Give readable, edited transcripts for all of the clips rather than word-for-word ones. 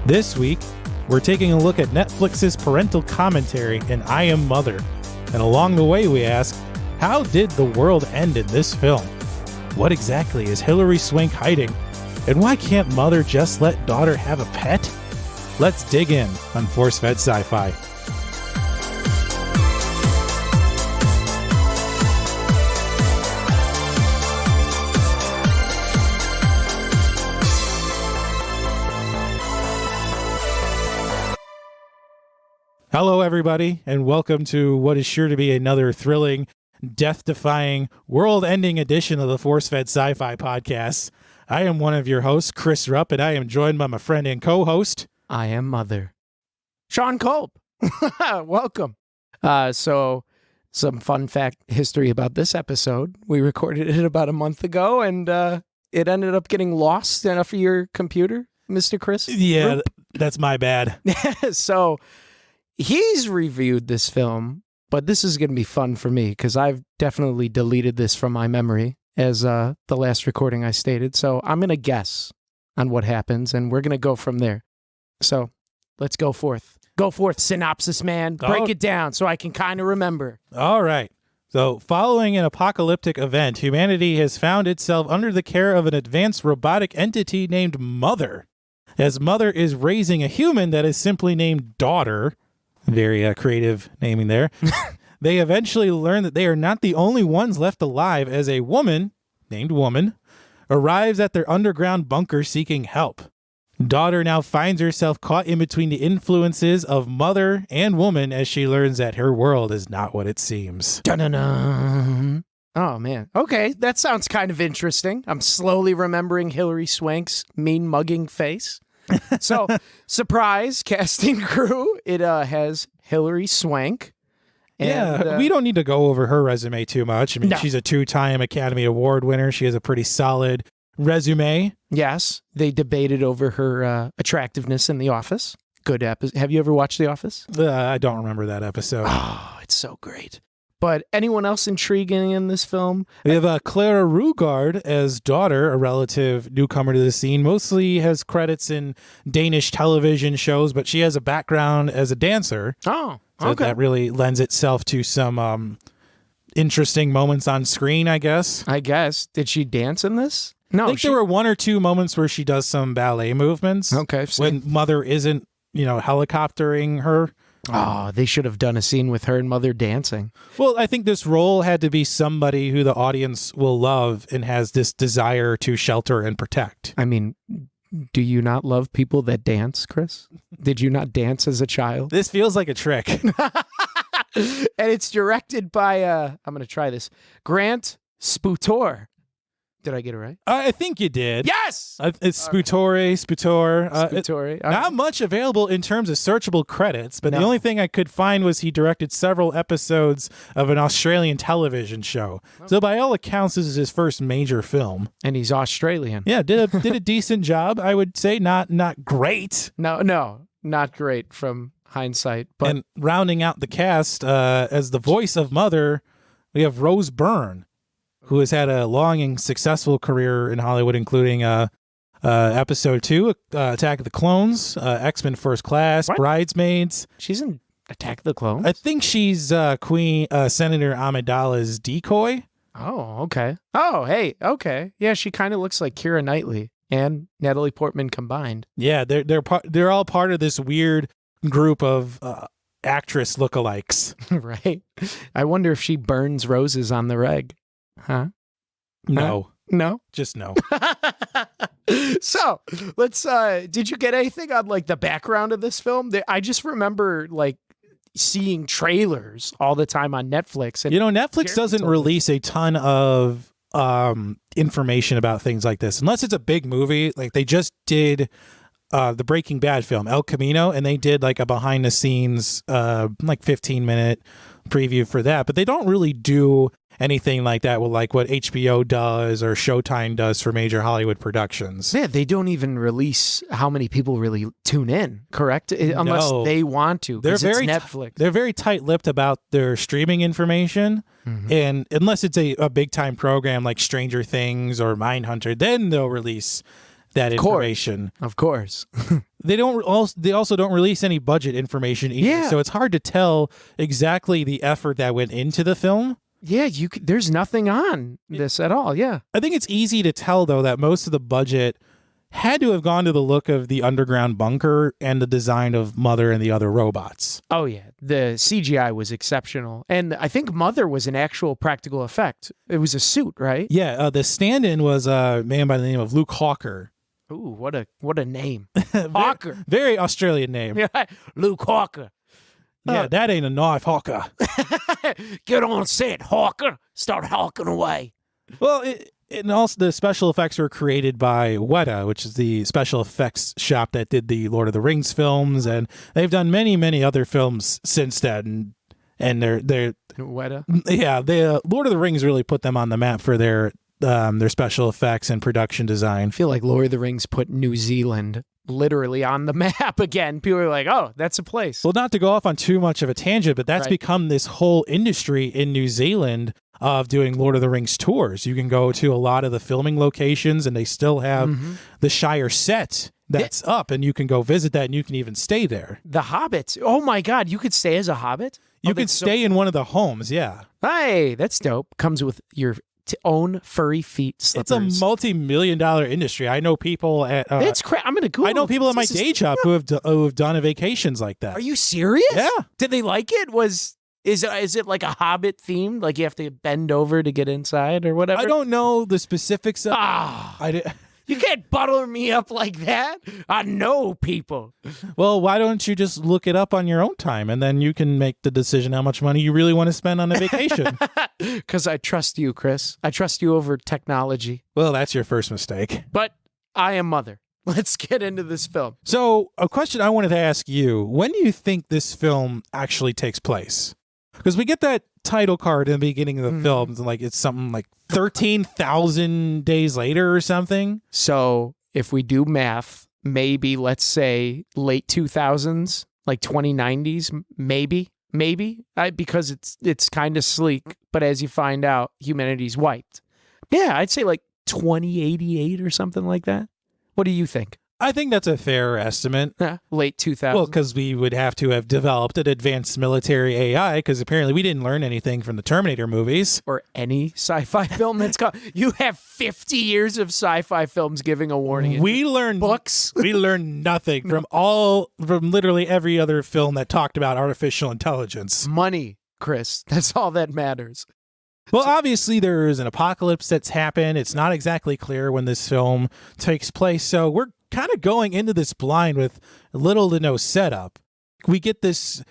This week, we're taking a look at Netflix's parental commentary in I Am Mother. And along the way, we ask, how did the world end in this film? What exactly is Hilary Swank hiding? And why can't mother just let daughter have a pet? Let's dig in on Force-Fed Sci-Fi. Hello, everybody, and welcome to what is sure to be another thrilling, death-defying, world-ending edition of the Force-Fed Sci-Fi podcast. I am one of your hosts, Chris Rupp, and I am joined by my friend and co-host, I Am Mother, Sean Culp. Welcome. So, some fun fact history about this episode. We recorded it about a month ago, and it ended up getting lost off of your computer, Mr. Chris. Yeah, that's my bad. So, he's reviewed this film, but this is going to be fun for me because I've definitely deleted this from my memory as the last recording I stated. So I'm going to guess on what happens, and we're going to go from there. So let's go forth. Go forth, synopsis man. Break it down so I can kind of remember. All right. So following an apocalyptic event, humanity has found itself under the care of an advanced robotic entity named Mother. As Mother is raising a human that is simply named Daughter, very creative naming there. They eventually learn that they are not the only ones left alive as a woman, named Woman, arrives at their underground bunker seeking help. Daughter now finds herself caught in between the influences of Mother and Woman as she learns that her world is not what it seems. Dun-dun-dun. Oh, man. Okay, that sounds kind of interesting. I'm slowly remembering Hilary Swank's mean mugging face. So, surprise casting crew. It has Hilary Swank. And, we don't need to go over her resume too much. I mean, No. She's a 2-time Academy Award winner. She has a pretty solid resume. Yes, they debated over her attractiveness in The Office. Good episode. Have you ever watched The Office? I don't remember that episode. Oh, it's so great. But anyone else intriguing in this film? We have Clara Rugard as Daughter, a relative newcomer to the scene. Mostly has credits in Danish television shows, but she has a background as a dancer. Oh, So okay. that really lends itself to some interesting moments on screen, I guess. I guess. Did she dance in this? No. I think there were one or two moments where she does some ballet movements. Okay. When Mother isn't, helicoptering her. Oh, they should have done a scene with her and Mother dancing. Well, I think this role had to be somebody who the audience will love and has this desire to shelter and protect. I mean, do you not love people that dance, Chris? Did you not dance as a child? This feels like a trick. And it's directed by, I'm going to try this, Grant Sputor. Did I get it right? I think you did. Yes! It's Sputor. Sputori. Not much available in terms of searchable credits, but No. the only thing I could find was he directed several episodes of an Australian television show. So by all accounts, this is his first major film. And he's Australian. Yeah, did a decent job, I would say. Not great. No, not great from hindsight. But And rounding out the cast, as the voice of Mother, we have Rose Byrne, who has had a long and successful career in Hollywood, including Episode 2, Attack of the Clones, X-Men First Class, What? Bridesmaids. she's in Attack of the Clones? I think she's Senator Amidala's decoy. Oh, okay. Oh, hey, okay. Yeah, she kind of looks like Keira Knightley and Natalie Portman combined. Yeah, they're all part of this weird group of actress lookalikes. Right? I wonder if she burns roses on the reg. Huh? No, No? just no. So, let's, did you get anything on, like, the background of this film? I just remember, like, seeing trailers all the time on Netflix. And Netflix Jeremy doesn't told me. release a ton of information about things like this unless it's a big movie. Like they just did the Breaking Bad film El Camino, and they did like a behind the scenes 15-minute preview for that, but they don't really do anything like that with like what HBO does or Showtime does for major Hollywood productions. Yeah, they don't even release how many people really tune in, correct? Unless No. they want to, They're because it's very Netflix. They're very tight-lipped about their streaming information, and unless it's a big-time program like Stranger Things or Mindhunter, then they'll release that Of course. information. Of course. They also don't release any budget information either. Yeah. So it's hard to tell exactly the effort that went into the film. Yeah, there's nothing on this at all. Yeah. I think it's easy to tell, though, that most of the budget had to have gone to the look of the underground bunker and the design of Mother and the other robots. Oh, yeah. The CGI was exceptional. And I think Mother was an actual practical effect. It was a suit, right? Yeah, the stand-in was a man by the name of Luke Hawker. Ooh, what a name. Hawker. Very Australian name. Yeah, Luke Hawker. Yeah, that ain't a knife, Hawker. Get on set, Hawker. Start hawking away. Well, and also the special effects were created by Weta, which is the special effects shop that did the Lord of the Rings films, and they've done many, many other films since then. And they're Weta. Yeah, the Lord of the Rings really put them on the map for their special effects and production design. I feel like Lord of the Rings put New Zealand literally on the map again. People are like, oh, that's a place. Well, not to go off on too much of a tangent, but that's Right. become this whole industry in New Zealand of doing Lord of the Rings tours. You can go to a lot of the filming locations, and they still have the Shire set that's up, and you can go visit that, and you can even stay there. The Hobbits. Oh my God, you could stay as a Hobbit? You Oh, can that's stay in one of the homes, yeah. Hey, that's dope. Comes with your own furry feet It's slippers. a multi-million-dollar industry. I know people at It's I'm gonna Google. I know people at my This is- day job who have done vacations like that. Are you serious? Yeah. Did they like it? Is it like a Hobbit themed? Like you have to bend over to get inside or whatever? I don't know the specifics of Ah, I did, you can't butter me up like that. I know people. Well, why don't you just look it up on your own time, and then you can make the decision how much money you really want to spend on a vacation. Because I trust you, Chris. I trust you over technology. Well, that's your first mistake. But I am Mother. Let's get into this film. So, a question I wanted to ask you, when do you think this film actually takes place? Because we get that title card in the beginning of the film, and like it's something like 13,000 days later or something. So if we do math, maybe let's say late 2000s, like 2090s, maybe, because it's kind of sleek. But as you find out, humanity's wiped. Yeah, I'd say like 2088 or something like that. What do you think? I think that's a fair estimate. Late 2000s. Well, because we would have to have developed an advanced military AI, because apparently we didn't learn anything from the Terminator movies. Or any sci-fi film that's come. You have 50 years of sci-fi films giving a warning. We learned Books. We learned nothing from literally every other film that talked about artificial intelligence. Money, Chris. That's all that matters. Well, obviously there is an apocalypse that's happened. It's not exactly clear when this film takes place, so we're kind of going into this blind with little to no setup. We get this,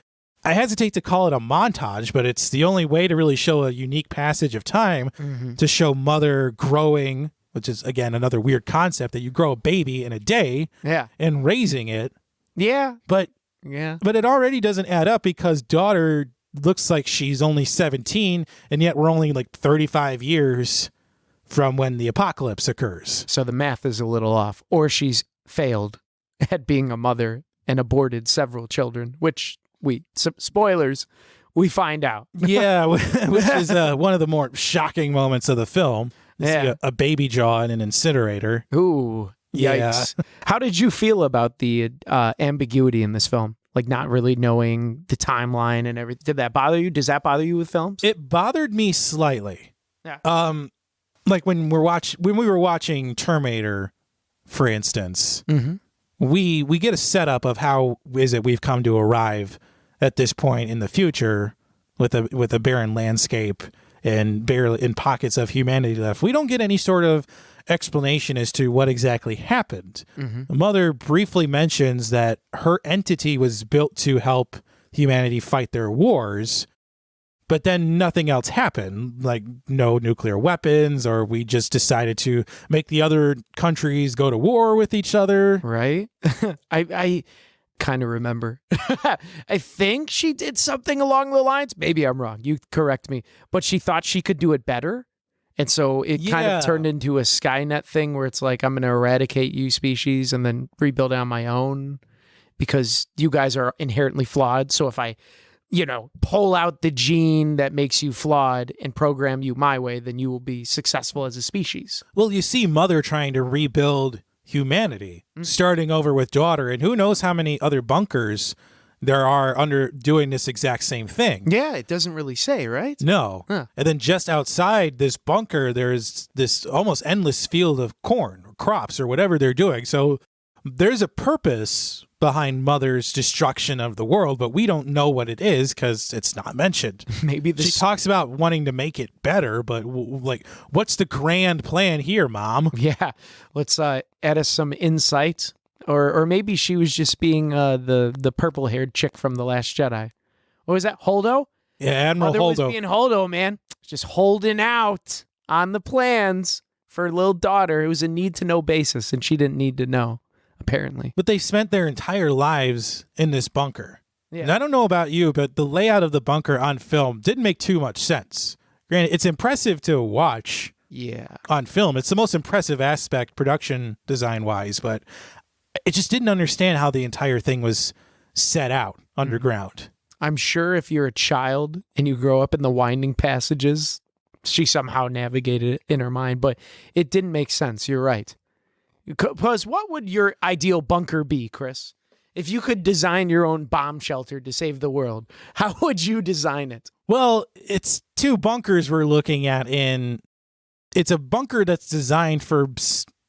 I hesitate to call it a montage, but it's the only way to really show a unique passage of time to show Mother growing, which is, again, another weird concept that you grow a baby in a day Yeah. and raising it. Yeah. But Yeah. it already doesn't add up, because daughter looks like she's only 17, and yet we're only like 35 years from when the apocalypse occurs. So the math is a little off. Or she's failed at being a mother and aborted several children, which spoilers, we find out. Yeah, which is one of the more shocking moments of the film. You see Yeah. a baby jaw in an incinerator. Ooh, yikes. How did you feel about the ambiguity in this film? Like not really knowing the timeline and everything. Did that bother you? Does that bother you with films? It bothered me slightly. Yeah. Like when we were watching Terminator, for instance, we get a setup of how is it we've come to arrive at this point in the future with a barren landscape and barely in pockets of humanity left. We don't get any sort of explanation as to what exactly happened. The Mother briefly mentions that her entity was built to help humanity fight their wars, but then nothing else happened, like no nuclear weapons, or we just decided to make the other countries go to war with each other. Right? I kind of remember. I think she did something along the lines. Maybe I'm wrong. You correct me. But she thought she could do it better. And so it kind Yeah. of turned into a Skynet thing where it's like, I'm going to eradicate you species and then rebuild on my own because you guys are inherently flawed. So if I, pull out the gene that makes you flawed and program you my way, then you will be successful as a species. Well, you see Mother trying to rebuild humanity, starting over with daughter, and who knows how many other bunkers there are under doing this exact same thing. Yeah, it doesn't really say, right? No. Huh. And then just outside this bunker, there's this almost endless field of corn or crops or whatever they're doing. So there's a purpose behind Mother's destruction of the world, but we don't know what it is because it's not mentioned. Maybe She talks about wanting to make it better, but like, what's the grand plan here, Mom? Yeah, let's add us some insight. Or maybe she was just being the purple-haired chick from The Last Jedi. What was that, Holdo? Yeah, Admiral Mother Holdo. was being Holdo, man. Just holding out on the plans for little daughter. It was a need-to-know basis, and she didn't need to know, apparently. But they spent their entire lives in this bunker. Yeah. And I don't know about you, but the layout of the bunker on film didn't make too much sense. Granted, it's impressive to watch on film. It's the most impressive aspect production design-wise, but it just didn't understand how the entire thing was set out underground. I'm sure if you're a child and you grow up in the winding passages, she somehow navigated it in her mind, but it didn't make sense. You're right. Because what would your ideal bunker be, Chris? If you could design your own bomb shelter to save the world, how would you design it? Well, it's two bunkers we're looking at it's a bunker that's designed for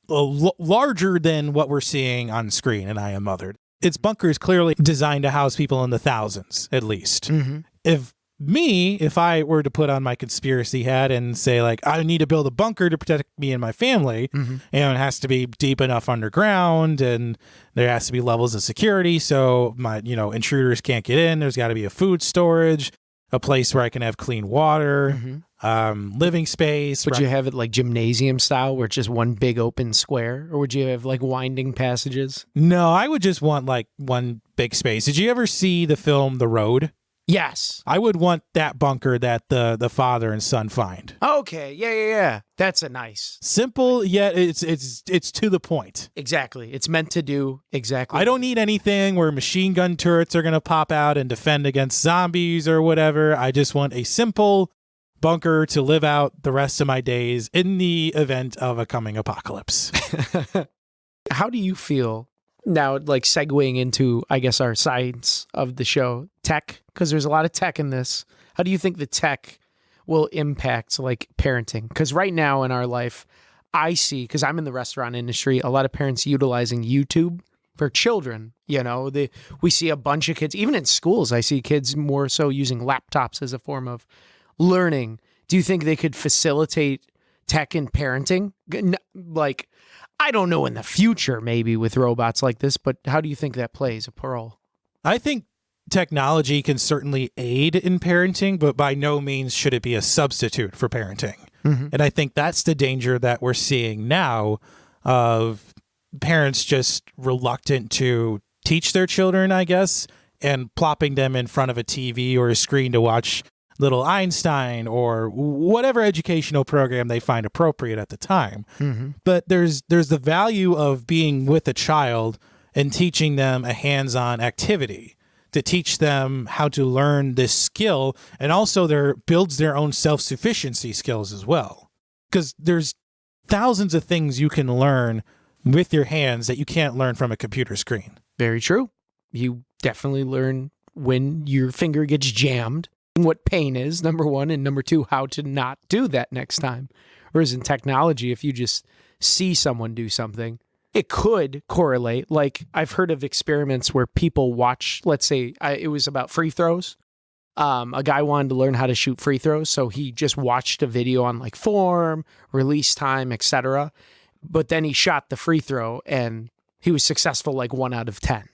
larger than what we're seeing on screen in I Am Mother. Its bunker is clearly designed to house people in the thousands, at least. Mm-hmm. If I were to put on my conspiracy hat and say, like, I need to build a bunker to protect me and my family, and it has to be deep enough underground, and there has to be levels of security so my, intruders can't get in. There's got to be a food storage, a place where I can have clean water, living space. Would you have it like gymnasium style where it's just one big open square? Or would you have like winding passages? No, I would just want like one big space. Did you ever see the film The Road? Yes. I would want that bunker that the father and son find. Okay. Yeah. That's a nice. Simple, yet it's to the point. Exactly. It's meant to do exactly. I don't need anything where machine gun turrets are going to pop out and defend against zombies or whatever. I just want a simple bunker to live out the rest of my days in the event of a coming apocalypse. How do you feel now, like segueing into, I guess, our science of the show, tech, because there's a lot of tech in this. How do you think the tech will impact like parenting? Because right now in our life, I see, because I'm in the restaurant industry, a lot of parents utilizing YouTube for children. We see a bunch of kids, even in schools, I see kids more so using laptops as a form of learning. Do you think they could facilitate tech in parenting? Like, I don't know in the future, maybe with robots like this, but how do you think that plays a role? I think technology can certainly aid in parenting, but by no means should it be a substitute for parenting. And I think that's the danger that we're seeing now of parents just reluctant to teach their children, I guess, and plopping them in front of a TV or a screen to watch Little Einstein or whatever educational program they find appropriate at the time. But there's the value of being with a child and teaching them a hands-on activity to teach them how to learn this skill, and also builds their own self-sufficiency skills as well. Because there's thousands of things you can learn with your hands that you can't learn from a computer screen. Very true. You definitely learn when your finger gets jammed, what pain is, number one, and number two, how to not do that next time. Whereas in technology, if you just see someone do something, it could correlate. Like I've heard of experiments where people watch, let's say it was about free throws. A guy wanted to learn how to shoot free throws, so he just watched a video on like form, release time, etc. But then he shot the free throw and he was successful like 1 out of 10.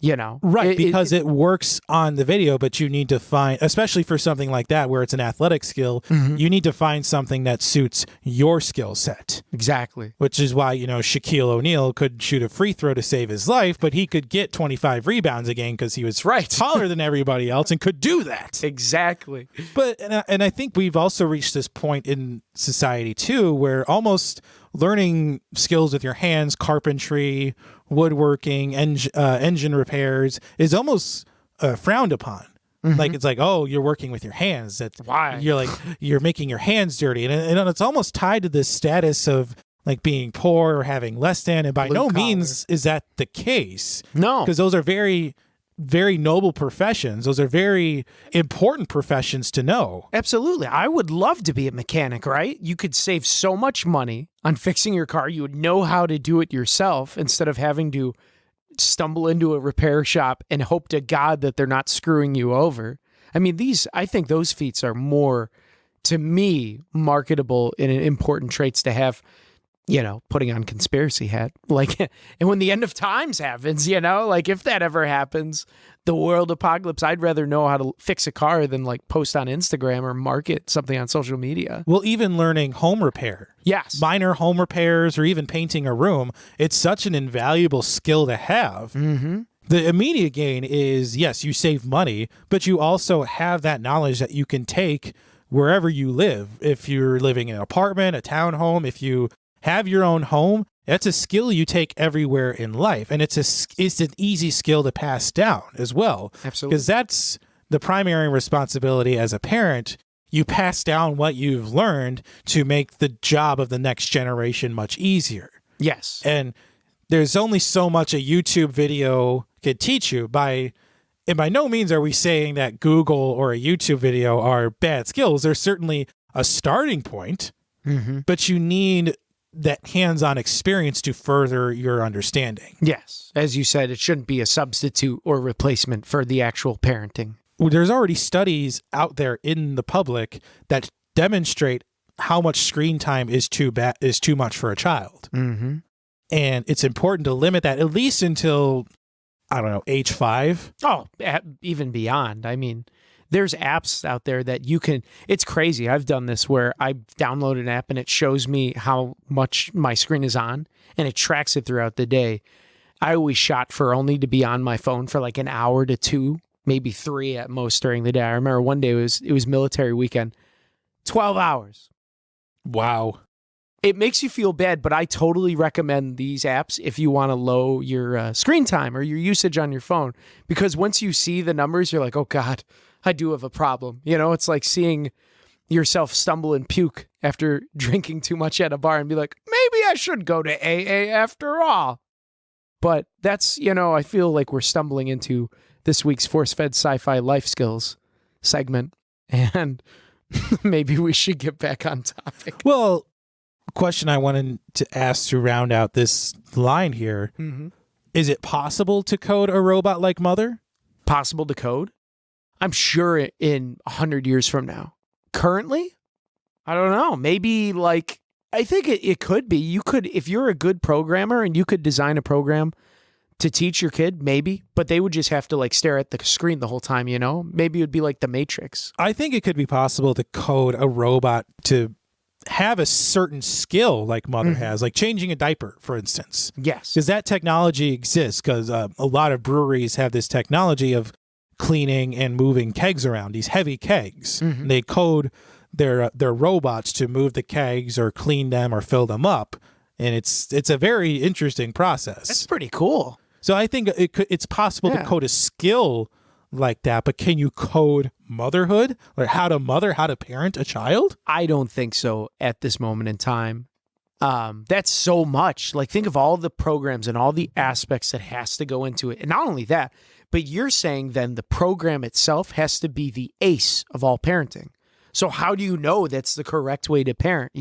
Right, because it works on the video, but you need to find, especially for something like that where it's an athletic skill, you need to find something that suits your skill set. Exactly. Which is why, Shaquille O'Neal could shoot a free throw to save his life, but he could get 25 rebounds a game because he was taller than everybody else and could do that. Exactly. But, and I think we've also reached this point in society too, where almost learning skills with your hands, carpentry, woodworking, engine repairs is almost frowned upon. Like it's like, oh, you're working with your hands. That's why you're making your hands dirty, and it's almost tied to this status of like being poor or having less than, and by Blue no collar. means is that the case. No. Because those are very, very noble professions. Those are very important professions to know. Absolutely. I would love to be a mechanic, right? You could save so much money on fixing your car. You would know how to do it yourself instead of having to stumble into a repair shop and hope to God that they're not screwing you over. I mean, I think those feats are more, to me, marketable and important traits to have, putting on conspiracy hat. Like, and when the end of times happens, like if that ever happens, the world apocalypse, I'd rather know how to fix a car than like post on Instagram or market something on social media. Well, even learning home repair. Yes. Minor home repairs or even painting a room, it's such an invaluable skill to have. Mm-hmm. The immediate gain is, yes, you save money, but you also have that knowledge that you can take wherever you live. If you're living in an apartment, a townhome, if you have your own home, that's a skill you take everywhere in life. And it's an easy skill to pass down as well. Absolutely. Because that's the primary responsibility as a parent. You pass down what you've learned to make the job of the next generation much easier. Yes. And there's only so much a YouTube video could teach you. And by no means are we saying that Google or a YouTube video are bad skills. There's certainly a starting point, but you need that hands-on experience to further your understanding. Yes. As you said, it shouldn't be a substitute or replacement for the actual parenting. There's already studies out there in the public that demonstrate how much screen time is too much for a child. Mm-hmm. And it's important to limit that at least until, I don't know, age 5. Oh, even beyond. I mean, there's apps out there that you can, it's crazy. I've done this where I download an app and it shows me how much my screen is on and it tracks it throughout the day. I always shot for only to be on my phone for like an hour to 2, maybe 3 at most during the day. I remember one day it was military weekend, 12 hours. Wow. It makes you feel bad, but I totally recommend these apps if you want to lower your screen time or your usage on your phone. Because once you see the numbers, you're like, oh God, I do have a problem. It's like seeing yourself stumble and puke after drinking too much at a bar and be like, maybe I should go to AA after all. But that's, I feel like we're stumbling into this week's force-fed sci-fi life skills segment. And maybe we should get back on topic. Well, question I wanted to ask to round out this line here. Mm-hmm. Is it possible to code a robot like Mother? Possible to code? I'm sure in 100 years from now. Currently? I don't know. Maybe I think it could be. You could, if you're a good programmer and you could design a program to teach your kid, maybe, but they would just have to stare at the screen the whole time, Maybe it would be like the Matrix. I think it could be possible to code a robot to have a certain skill like Mother has, like changing a diaper, for instance. Yes. Because that technology exists, because a lot of breweries have this technology of cleaning and moving kegs around, these heavy kegs. Mm-hmm. They code their robots to move the kegs or clean them or fill them up. And it's a very interesting process. That's pretty cool. So I think it's possible to code a skill like that, but can you code motherhood, or how to parent a child? I don't think so at this moment in time. That's so much. Think of all the programs and all the aspects that has to go into it. And not only that, but you're saying then the program itself has to be the ace of all parenting. So how do you know that's the correct way to parent,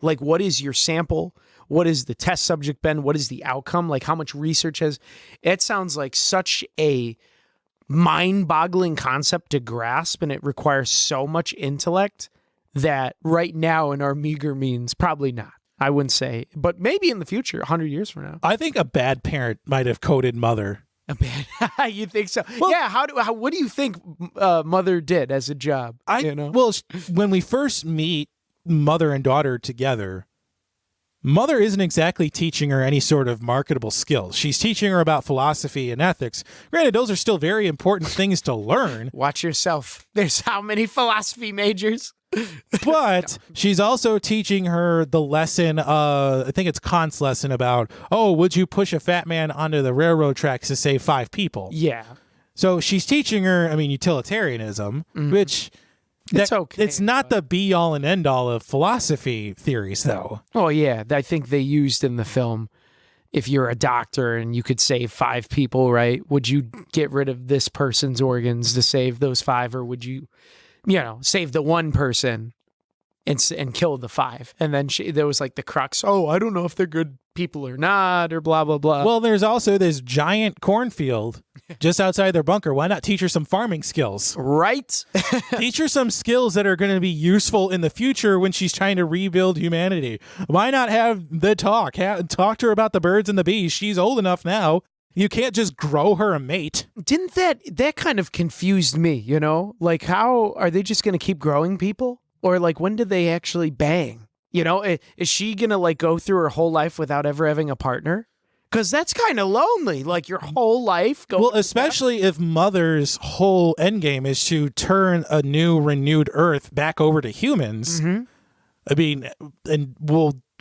what is your sample? What is the test subject been? What is the outcome? How much research has... It sounds like such a mind-boggling concept to grasp, and it requires so much intellect that right now in our meager means, probably not. I wouldn't say, but maybe in the future, 100 years from now. I think a bad parent might have coded Mother. A bad... You think so? Well, yeah, what do you think Mother did as a job? Well, when we first meet mother and daughter together, Mother isn't exactly teaching her any sort of marketable skills. She's teaching her about philosophy and ethics. Granted, those are still very important things to learn. Watch yourself. There's how many philosophy majors? But she's also teaching her the lesson, I think it's Kant's lesson about, would you push a fat man onto the railroad tracks to save 5 people? Yeah. So she's teaching her, utilitarianism, which It's okay. It's not the be all and end all of philosophy theories, though. Oh, yeah. I think they used in the film, if you're a doctor and you could save 5 people, right? Would you get rid of this person's organs to save those 5? Or would you, save the one person and kill the 5? And then there was like the crux. Oh, I don't know if they're good people or not, or blah, blah, blah. Well, there's also this giant cornfield just outside their bunker. Why not teach her some farming skills? Right? Teach her some skills that are going to be useful in the future when she's trying to rebuild humanity. Why not have the talk? Talk to her about the birds and the bees. She's old enough now. You can't just grow her a mate. Didn't that kind of confused me, Like, how are they just going to keep growing people? Or like, when do they actually bang? Is she going to like go through her whole life without ever having a partner? Because that's kind of lonely, like your whole life. Well, especially if Mother's whole endgame is to turn a new, renewed Earth back over to humans. Mm-hmm. I mean,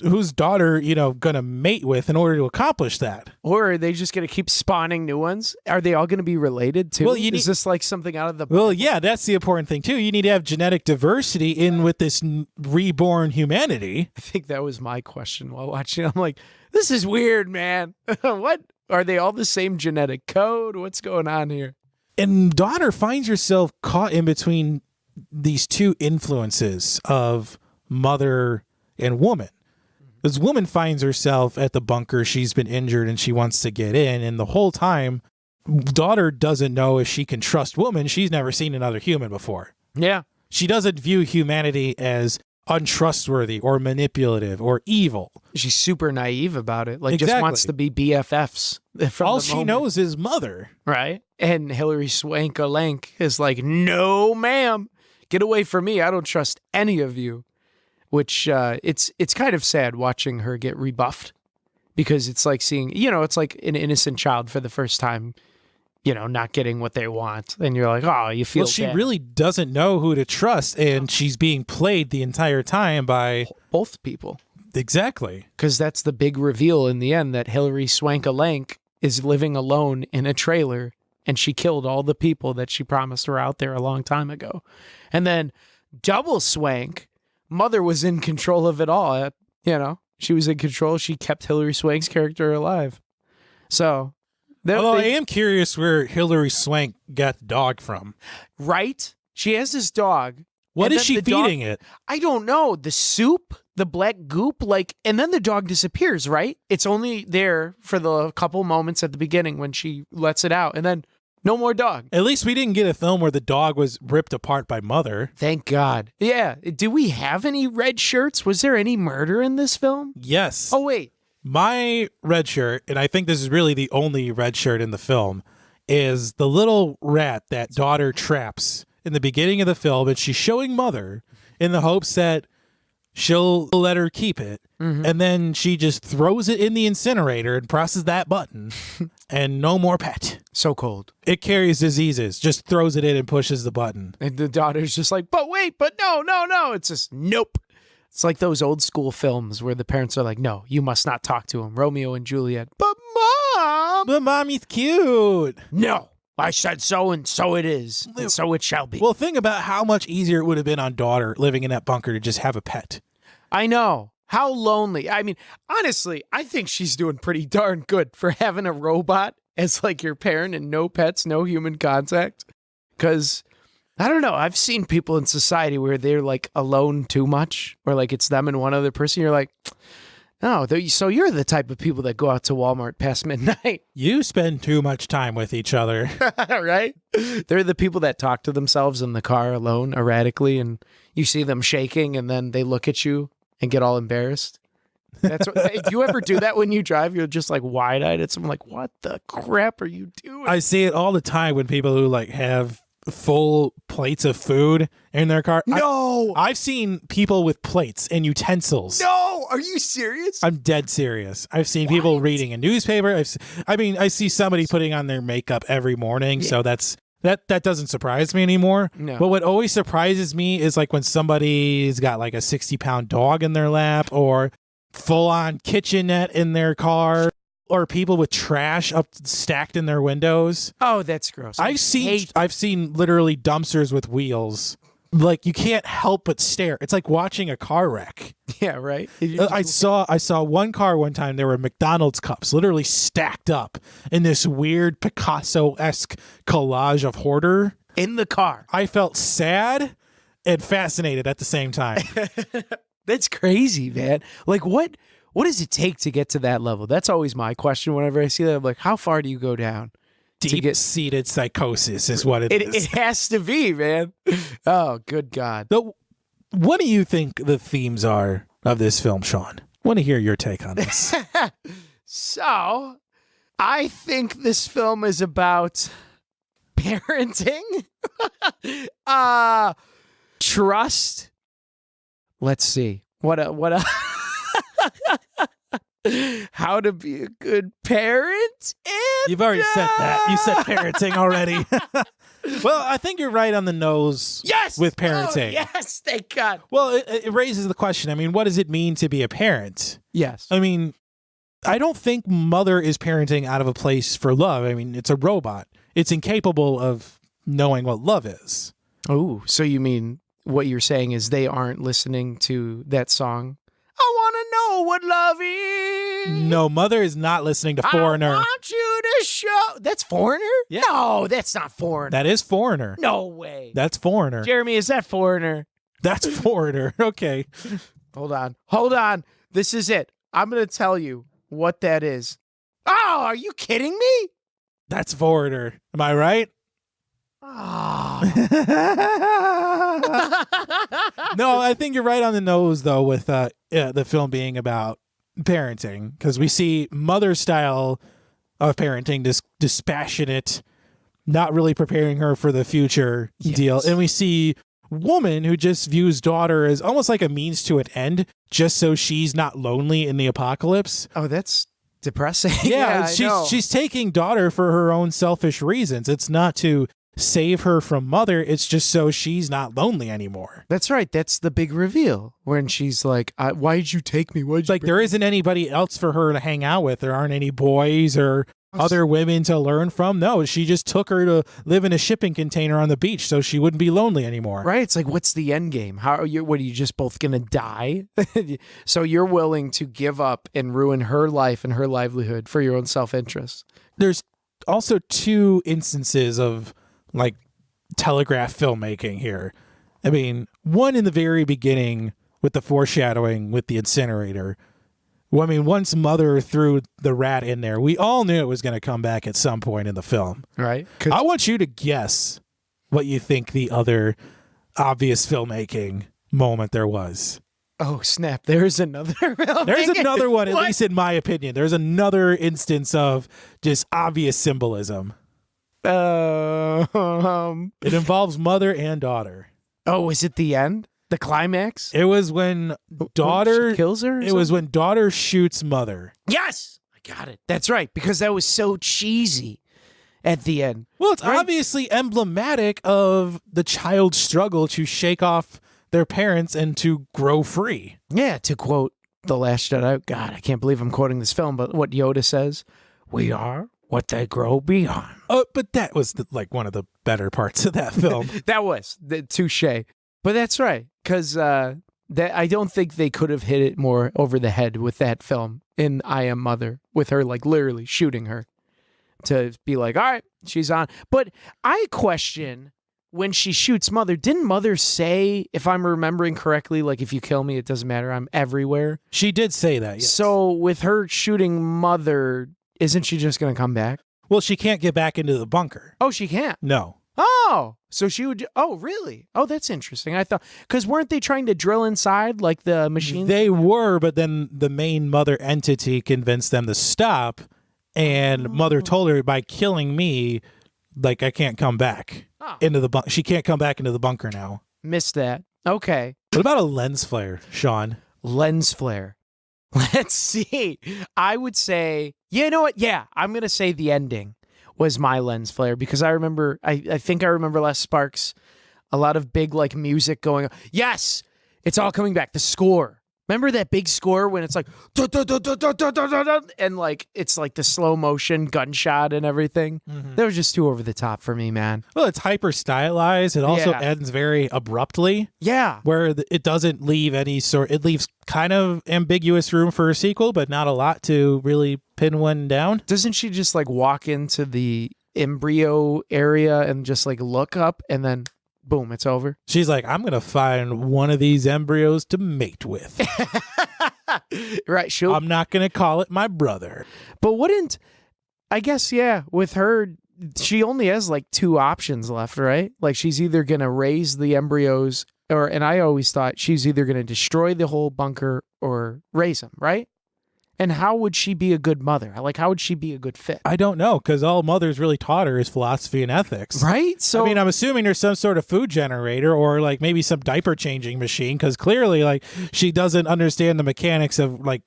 whose daughter, going to mate with in order to accomplish that? Or are they just going to keep spawning new ones? Are they all going to be related too? Well, is this like something out of the... Well, yeah, that's the important thing too. You need to have genetic diversity in with this reborn humanity. I think that was my question while watching. I'm like, this is weird, man. What? Are they all the same genetic code? What's going on here? And daughter finds herself caught in between these two influences of mother and woman. This woman finds herself at the bunker. She's been injured and she wants to get in. And the whole time, daughter doesn't know if she can trust woman. She's never seen another human before. Yeah. She doesn't view humanity as untrustworthy or manipulative or evil. She's super naive about it. Like, Exactly. just wants to be BFFs. All she knows is mother. Right. And Hillary Swank is like, no, ma'am. Get away from me. I don't trust any of you. Which it's kind of sad watching her get rebuffed, because it's like seeing, it's like an innocent child for the first time, not getting what they want. And you're like, oh, you feel she bad. really doesn't know who to trust, and she's being played the entire time by both people. Exactly. Because that's the big reveal in the end, that Hillary Swank is living alone in a trailer, and she killed all the people that she promised were out there a long time ago. And then double Swank, Mother was in control of it all. She was in control. She kept Hillary Swank's character alive. So, although I am curious where Hillary Swank got the dog from. Right? She has this dog. What is she feeding it? I don't know. The soup, the black goop, and then the dog disappears, right? It's only there for the couple moments at the beginning when she lets it out, and then no more dog. At least we didn't get a film where the dog was ripped apart by Mother. Thank God. Yeah. Do we have any red shirts? Was there any murder in this film? Yes. Oh, wait. My red shirt, and I think this is really the only red shirt in the film, is the little rat that daughter traps in the beginning of the film, and she's showing Mother in the hopes that she'll let her keep it. Mm-hmm. And then she just throws it in the incinerator and presses that button and no more pet. So cold. It carries diseases. Just throws it in and pushes the button. And the daughter's just like, but wait, but no. It's just, nope. It's like those old school films where the parents are like, no, you must not talk to him. Romeo and Juliet. But Mom. But Mommy's cute. No. I said so, and so it is, and so it shall be. Well, think about how much easier it would have been on daughter living in that bunker to just have a pet. I know. How lonely. I mean, honestly, I think she's doing pretty darn good for having a robot as like your parent and no pets, no human contact. Because, I don't know, I've seen people in society where they're like alone too much, or like it's them and one other person. You're like, oh, so you're the type of people that go out to Walmart past midnight. You spend too much time with each other. Right? They're the people that talk to themselves in the car alone erratically, and you see them shaking, and then they look at you and get all embarrassed. That's what, do you ever do that when you drive? You're just like wide-eyed at someone like, what the crap are you doing? I see it all the time when people who like have full plates of food in their car. No! I've seen people with plates and utensils. No! Are you serious? I'm dead serious. I've seen people reading a newspaper. I see somebody putting on their makeup every morning, so that doesn't surprise me anymore. No. But what always surprises me is like when somebody's got like a 60-pound dog in their lap, or full-on kitchenette in their car, or people with trash up stacked in their windows. Oh, that's gross. I've seen literally dumpsters with wheels like you can't help but stare. It's like watching a car wreck. Yeah, right. I saw one car one time. There were McDonald's cups literally stacked up in this weird Picasso-esque collage of hoarder. in the car. I felt sad and fascinated at the same time. That's crazy, man. Like, what does it take to get to that level? That's always my question whenever I see that. I'm like, how far do you go down? Deep-seated psychosis is what it is. It has to be, man. Oh, good God. So, what do you think the themes are of this film, Sean? I want to hear your take on this. So, I think this film is about parenting, trust. Let's see. What a how to be a good parent. And, You've already said that. You said parenting already. Well, I think you're right on the nose. Yes, with parenting. Oh, yes, thank God. Well, it raises the question. I mean, what does it mean to be a parent? Yes. I mean, I don't think Mother is parenting out of a place for love. I mean, it's a robot. It's incapable of knowing what love is. Oh, so you mean what you're saying is they aren't listening to that song? I want to know what love is. No, Mother is not listening to Foreigner. I want you to show. That's Foreigner? Yeah. No, that's not Foreigner. That is Foreigner. No way. That's Foreigner. Jeremy, is that Foreigner? That's Foreigner. Okay. Hold on. This is it. I'm going to tell you what that is. Oh, are you kidding me? That's Foreigner. Am I right? Oh. No, I think you're right on the nose, though, with the film being about parenting, because we see Mother style of parenting, this dispassionate, not really preparing her for the future deal. And we see woman who just views daughter as almost like a means to an end, just so she's not lonely in the apocalypse. Oh, that's depressing. Yeah, I she's taking daughter for her own selfish reasons. It's not to save her from Mother. It's just so she's not lonely anymore. That's right. That's the big reveal when she's like, why did you take me? Why'd you Like there isn't anybody else for her to hang out with. There aren't any boys or other women to learn from. No, she just took her to live in a shipping container on the beach so she wouldn't be lonely anymore. Right. It's like, what's the end game? What are you just both going to die? So you're willing to give up and ruin her life and her livelihood for your own self-interest. There's also two instances of like telegraph filmmaking here. I mean, one in the very beginning with the foreshadowing with the incinerator. Well, I mean, once Mother threw the rat in there, we all knew it was going to come back at some point in the film. Right. I want you to guess what you think the other obvious filmmaking moment there was. Oh, snap. There's another filmmaking. There's another one, at least in my opinion. There's another instance of just obvious symbolism. It involves mother and daughter. Oh, is it the end? The climax? It was when daughter She kills her? It was when daughter shoots mother. Yes! I got it. That's right, because that was so cheesy at the end. Well, it's obviously emblematic of the child's struggle to shake off their parents and to grow free. Yeah, to quote The Last Jedi. God, I can't believe I'm quoting this film, but what Yoda says, we are what they grow beyond. Oh, but that was like one of the better parts of that film. That was the touche. But that's right, because that I don't think they could have hit it more over the head with that film in I Am Mother, with her like literally shooting her to be like, all right, she's on. But I question when she shoots Mother, didn't Mother say, if I'm remembering correctly, like if you kill me, it doesn't matter, I'm everywhere? She did say that, yes. So with her shooting Mother, isn't she just going to come back? Well, she can't get back into the bunker. Oh, she can't? No. Oh, so she would. Oh, really? Oh, that's interesting. I thought, because weren't they trying to drill inside like the machine? They were, but then the main Mother entity convinced them to stop. And Mother told her, by killing me, like I can't come back into the bunker. She can't come back into the bunker now. Missed that. Okay. What about a lens flare, Sean? Lens flare. Let's see. I would say, you know what? Yeah, I'm going to say the ending was my lens flare, because I remember, I think I remember Les Sparks, a lot of big like music going on. Yes, it's all coming back. The score, Remember that big score when it's like, "Dun, dun, dun, dun, dun, dun, dun, dun, dun," and like it's like the slow motion gunshot and everything? That was just too over the top for me, man. Well, it's hyper stylized. It also Yeah. ends very abruptly, Yeah. where it doesn't leave any sort. It leaves kind of ambiguous room for a sequel, but not a lot to really pin one down. Doesn't she just like walk into the embryo area and just like look up and then boom, it's over? She's like, I'm gonna find one of these embryos to mate with. Right. I'm not gonna call it my brother. But wouldn't, I guess, yeah, with her, she only has like two options left, right? Like she's either going to raise the embryos and I always thought she's either going to destroy the whole bunker or raise them, right? And how would she be a good mother? Like, how would she be a good fit? I don't know, because all Mother's really taught her is philosophy and ethics. Right? So, I mean, I'm assuming there's some sort of food generator or like maybe some diaper changing machine, because clearly like she doesn't understand the mechanics of like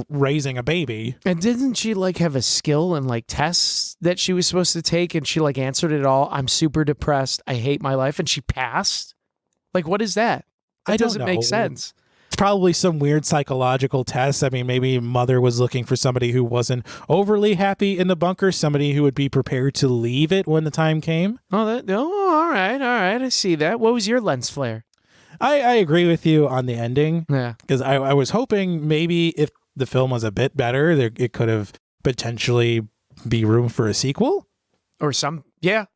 raising a baby. and didn't she like have a skill and like tests that she was supposed to take and she like answered it all? I'm super depressed. I hate my life. And she passed? Like, what is that? I That don't doesn't know. make sense. It's probably some weird psychological test. I mean, maybe Mother was looking for somebody who wasn't overly happy in the bunker, somebody who would be prepared to leave it when the time came. Oh, all right. I see that. What was your lens flare? I agree with you on the ending, Yeah. because I was hoping maybe if the film was a bit better, it could have potentially be room for a sequel. Or yeah.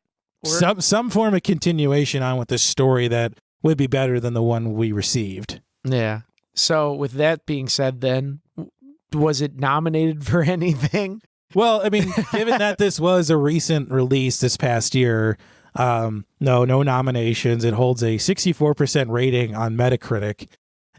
Or, Some form of continuation on with this story that would be better than the one we received. yeah. So with that being said, then, was it nominated for anything? Well, I mean, given that this was a recent release this past year, no nominations. It holds a 64% rating on Metacritic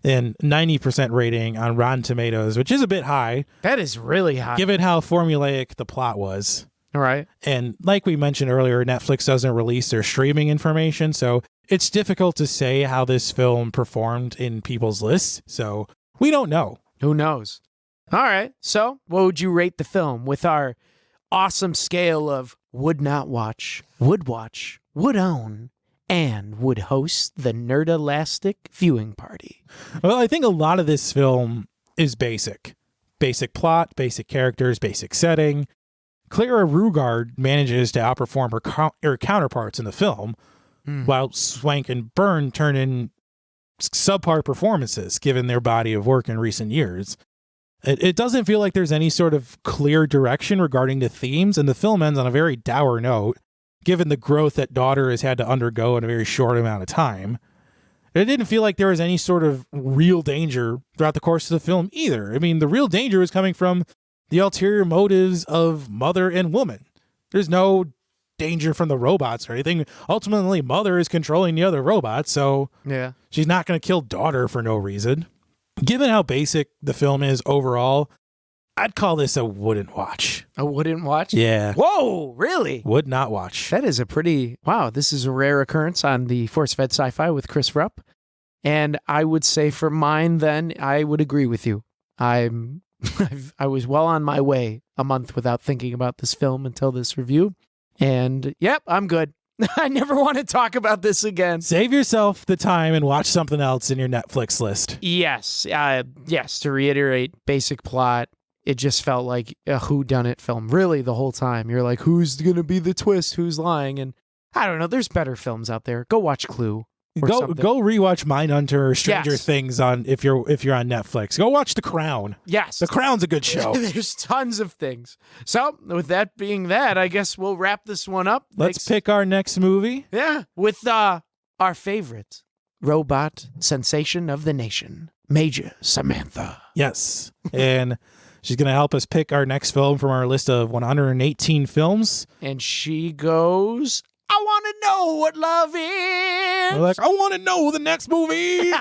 and 90% rating on Rotten Tomatoes, which is a bit high, That is really high. given how formulaic the plot was. All right. And like we mentioned earlier, Netflix doesn't release their streaming information, so it's difficult to say how this film performed in people's lists. So we don't know. Who knows? All right. So what would you rate the film with our awesome scale of would not watch, would own, and would host the Nerdalastic viewing party? Well, I think a lot of this film is basic. Basic plot, basic characters, basic setting. Clara Rugard manages to outperform her counterparts in the film, while Swank and Byrne turn in subpar performances given their body of work in recent years. It doesn't feel like there's any sort of clear direction regarding the themes, and the film ends on a very dour note, given the growth that daughter has had to undergo in a very short amount of time. It didn't feel like there was any sort of real danger throughout the course of the film either. I mean, the real danger is coming from the ulterior motives of Mother and Woman. There's no danger from the robots or anything. Ultimately, Mother is controlling the other robots, so Yeah. she's not going to kill daughter for no reason. Given how basic the film is overall, I'd call this a wouldn't watch. I wouldn't watch? Yeah. Whoa, really? Would not watch. That is a pretty, wow, this is a rare occurrence on the Force Fed Sci-Fi with Chris Rupp. And I would say for mine, then, I would agree with you. I was well on my way a month without thinking about this film until this review. And yep, I'm good. I never want to talk about this again. Save yourself the time and watch something else in your Netflix list. Yes. Yes. To reiterate, basic plot. It just felt like a whodunit film. Really, the whole time. You're like, who's going to be the twist? Who's lying? And I don't know. There's better films out there. Go watch Clue. Go rewatch Mindhunter or Stranger Yes. Things on if you're on Netflix. Go watch The Crown. Yes. The Crown's a good show. There's tons of things. So, with that being that, I guess we'll wrap this one up. Let's pick our next movie. Yeah, with our favorite robot sensation of the nation, Major Samantha. Yes. And she's going to help us pick our next film from our list of 118 films. And she goes, I want to know what love is. We're like, I want to know the next movie.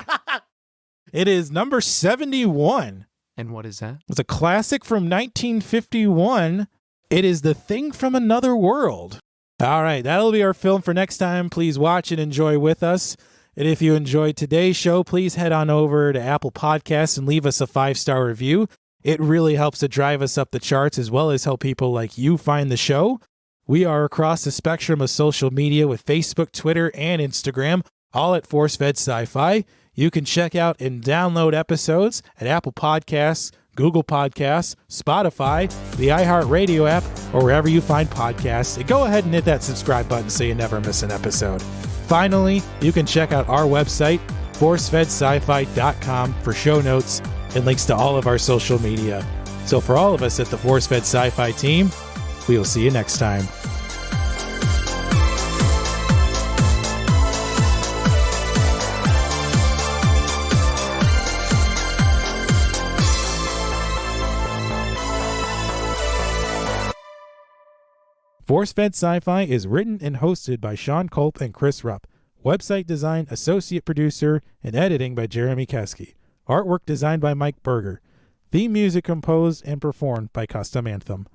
It is number 71. And what is that? It's a classic from 1951. It is The Thing from Another World. All right, that'll be our film for next time. Please watch and enjoy with us. And if you enjoyed today's show, please head on over to Apple Podcasts and leave us a 5-star review. It really helps to drive us up the charts as well as help people like you find the show. We are across the spectrum of social media with Facebook, Twitter, and Instagram, all at ForceFed Sci-Fi. You can check out and download episodes at Apple Podcasts, Google Podcasts, Spotify, the iHeartRadio app, or wherever you find podcasts. And go ahead and hit that subscribe button so you never miss an episode. Finally, you can check out our website, forcefedsci-fi.com, for show notes and links to all of our social media. So for all of us at the ForceFed Sci-Fi team, we will see you next time. ForceFed Sci-Fi is written and hosted by Sean Culp and Chris Rupp. Website design, associate producer, and editing by Jeremy Keski. Artwork designed by Mike Berger. Theme music composed and performed by Custom Anthem.